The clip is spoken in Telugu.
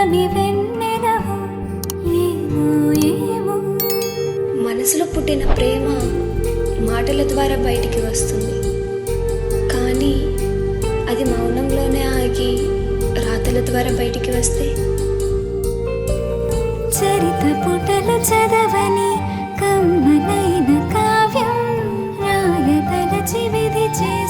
పున్నమి వెన్నెలవు ఏమో ఏమో. మనసులో పుట్టిన ప్రేమ మాటల ద్వారా బయటికి వస్తుంది, కానీ అది మౌనంలోనే ఆగి రాతల ద్వారా బయటికి వస్తే. చరిత పుటలు చదవని కమ్మనైన కావ్యం రాయతలచి విధి చేసి